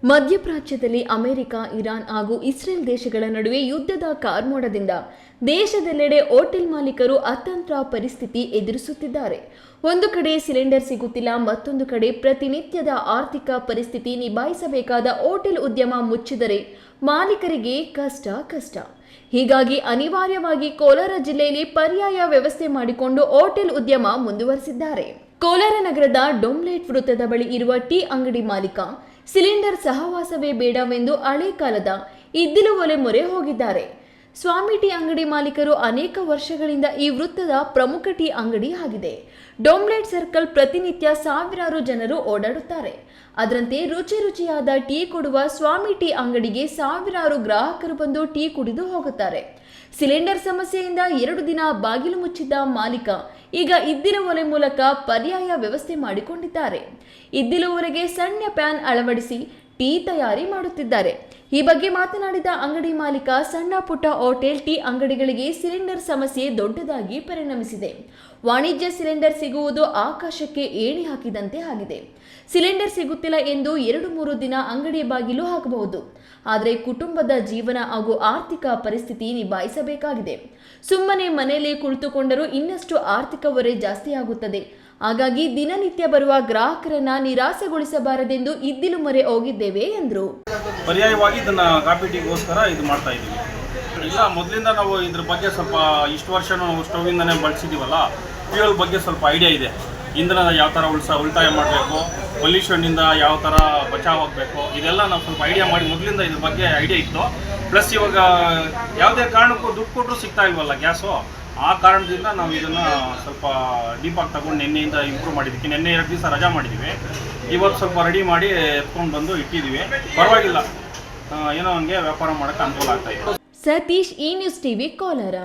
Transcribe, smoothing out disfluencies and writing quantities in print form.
ಮಧ್ಯಪ್ರಾಚ್ಯದಲ್ಲಿ America, Iran ಹಾಗೂ Israel ದೇಶಗಳ ನಡುವೆ ಯುದ್ಧದ ಕಾರ್ಮೋಡದಿಂದ ದೇಶದೆಲ್ಲೆಡೆ ಹೋಟೆಲ್ ಮಾಲೀಕರು ಅತಂತ್ರ ಪರಿಸ್ಥಿತಿ ಎದುರಿಸುತ್ತಿದ್ದಾರೆ. ಒಂದು ಕಡೆ ಸಿಲಿಂಡರ್ ಸಿಗುತ್ತಿಲ್ಲ, ಮತ್ತೊಂದು ಕಡೆ ಪ್ರತಿನಿತ್ಯದ ಆರ್ಥಿಕ ಪರಿಸ್ಥಿತಿ ನಿಭಾಯಿಸಬೇಕಾದ ಹೋಟೆಲ್ ಉದ್ಯಮ ಮುಚ್ಚಿದರೆ ಮಾಲೀಕರಿಗೆ ಕಷ್ಟ. ಹೀಗಾಗಿ ಅನಿವಾರ್ಯವಾಗಿ ಕೋಲಾರ ಜಿಲ್ಲೆಯಲ್ಲಿ ಪರ್ಯಾಯ ವ್ಯವಸ್ಥೆ ಮಾಡಿಕೊಂಡು ಹೋಟೆಲ್ ಉದ್ಯಮ ಮುಂದುವರೆಸಿದ್ದಾರೆ. ಕೋಲಾರ ನಗರದ ಡೊಮ್ಲೇಟ್ ವೃತ್ತದ ಬಳಿ ಇರುವ ಟೀ ಅಂಗಡಿ ಮಾಲೀಕ ಸಿಲಿಂಡರ್ ಸಹವಾಸವೇ ಬೇಡವೆಂದು ಹಳೆ ಕಾಲದ ಇದ್ದಿಲು ಒಲೆ ಮೊರೆ ಹೋಗಿದ್ದಾರೆ. ಸ್ವಾಮಿ ಟೀ ಅಂಗಡಿ ಮಾಲೀಕರು ಅನೇಕ ವರ್ಷಗಳಿಂದ ಈ ವೃತ್ತದ ಪ್ರಮುಖ ಟೀ ಅಂಗಡಿ ಆಗಿದೆ. ಡೊಮ್ಲೇಟ್ ಸರ್ಕಲ್ ಪ್ರತಿನಿತ್ಯ ಸಾವಿರಾರು ಜನರು ಓಡಾಡುತ್ತಾರೆ. ಅದರಂತೆ ರುಚಿಯಾದ ಟೀ ಕೊಡುವ ಸ್ವಾಮಿ ಟೀ ಅಂಗಡಿಗೆ ಸಾವಿರಾರು ಗ್ರಾಹಕರು ಬಂದು ಟೀ ಕುಡಿದು ಹೋಗುತ್ತಾರೆ. ಸಿಲಿಂಡರ್ ಸಮಸ್ಯೆಯಿಂದ 2 ದಿನ ಬಾಗಿಲು ಮುಚ್ಚಿದ್ದ ಮಾಲೀಕ ಈಗ ಇದ್ದಿಲು ಒಲೆ ಮೂಲಕ ಪರ್ಯಾಯ ವ್ಯವಸ್ಥೆ ಮಾಡಿಕೊಂಡಿದ್ದಾರೆ. ಇದ್ದಿಲು ಒಲೆಗೆ ಸಣ್ಣ ಪ್ಯಾನ್ ಅಳವಡಿಸಿ ಟೀ ತಯಾರಿ ಮಾಡುತ್ತಿದ್ದಾರೆ. ಈ ಬಗ್ಗೆ ಮಾತನಾಡಿದ ಅಂಗಡಿ ಮಾಲೀಕ, ಸಣ್ಣ ಪುಟ್ಟ ಹೋಟೆಲ್ ಟೀ ಅಂಗಡಿಗಳಿಗೆ ಸಿಲಿಂಡರ್ ಸಮಸ್ಯೆ ದೊಡ್ಡದಾಗಿ ಪರಿಣಮಿಸಿದೆ. ವಾಣಿಜ್ಯ ಸಿಲಿಂಡರ್ ಸಿಗುವುದು ಆಕಾಶಕ್ಕೆ ಏಣಿ ಹಾಕಿದಂತೆ ಆಗಿದೆ. ಸಿಲಿಂಡರ್ ಸಿಗುತ್ತಿಲ್ಲ ಎಂದು 2-3 ದಿನ ಅಂಗಡಿ ಬಾಗಿಲು ಹಾಕಬಹುದು. ಆದರೆ ಕುಟುಂಬದ ಜೀವನ ಹಾಗೂ ಆರ್ಥಿಕ ಪರಿಸ್ಥಿತಿ ನಿಭಾಯಿಸಬೇಕಾಗಿದೆ. ಸುಮ್ಮನೆ ಮನೆಯಲ್ಲಿ ಕುಳಿತುಕೊಂಡರೂ ಇನ್ನಷ್ಟು ಆರ್ಥಿಕ ಹೊರೆ ಜಾಸ್ತಿಯಾಗುತ್ತದೆ. ಹಾಗಾಗಿ ದಿನನಿತ್ಯ ಬರುವ ಗ್ರಾಹಕರನ್ನ ನಿರಾಸೆಗೊಳಿಸಬಾರದೆಂದು ಇದ್ದಿಲು ಮೊರೆ ಹೋಗಿದ್ದೇವೆ ಎಂದರು. ಪರ್ಯಾಯವಾಗಿ ಇದನ್ನ ಕಾಫಿ ಟೀಗೋಸ್ಕರ ಇದು ಮಾಡ್ತಾ ಇದ್ದೀವಿ. ಇಲ್ಲ, ಮೊದಲಿಂದ ನಾವು ಇದ್ರ ಬಗ್ಗೆ ಸ್ವಲ್ಪ ಇಷ್ಟು ವರ್ಷ ಸ್ಟೌವಿಂದನೇ ಬಳಸಿದ್ದೀವಲ್ಲ, ಫ್ಯೂಯಲ್ ಬಗ್ಗೆ ಸ್ವಲ್ಪ ಐಡಿಯಾ ಇದೆ. ಇಂಧನ ಯಾವ ಥರ ಉಳಿತಾಯ ಮಾಡಬೇಕು, ಪೊಲ್ಯೂಷನ್ನಿಂದ ಯಾವ ಥರ ಬಚಾವಾಗಬೇಕು, ಇದೆಲ್ಲ ನಾವು ಸ್ವಲ್ಪ ಐಡಿಯಾ ಮಾಡಿ ಮೊದಲಿಂದ ಇದ್ರ ಬಗ್ಗೆ ಐಡಿಯಾ ಇತ್ತು. ಪ್ಲಸ್ ಇವಾಗ ಯಾವುದೇ ಕಾರಣಕ್ಕೂ ದುಡ್ಡು ಕೊಟ್ಟರು ಸಿಗ್ತಾ ಇಲ್ವಲ್ಲ ಗ್ಯಾಸು, ಆ ಕಾರಣದಿಂದ ನಾವು ಇದನ್ನು ಸ್ವಲ್ಪ ಡೀಪಾಗಿ ತಗೊಂಡು ನಿನ್ನೆಯಿಂದ ಇಂಪ್ರೂವ್ ಮಾಡಿದ್ದಕ್ಕೆ ನಿನ್ನೆ 2 ದಿವಸ ರಜಾ ಮಾಡಿದ್ದೀವಿ. ಇವತ್ತು ಸ್ವಲ್ಪ ರೆಡಿ ಮಾಡಿ ಎತ್ಕೊಂಡು ಬಂದು ಇಟ್ಟಿದ್ದೀವಿ. ಪರವಾಗಿಲ್ಲ, ಏನೋ ಹಂಗೆ ವ್ಯಾಪಾರ ಮಾಡೋಕ್ಕೆ ಅನುಕೂಲ ಆಗ್ತಾ ಇದೆ. ಸತೀಶ್, ಈ ನ್ಯೂಸ್ ಟಿವಿ, ಕೋಲಾರ.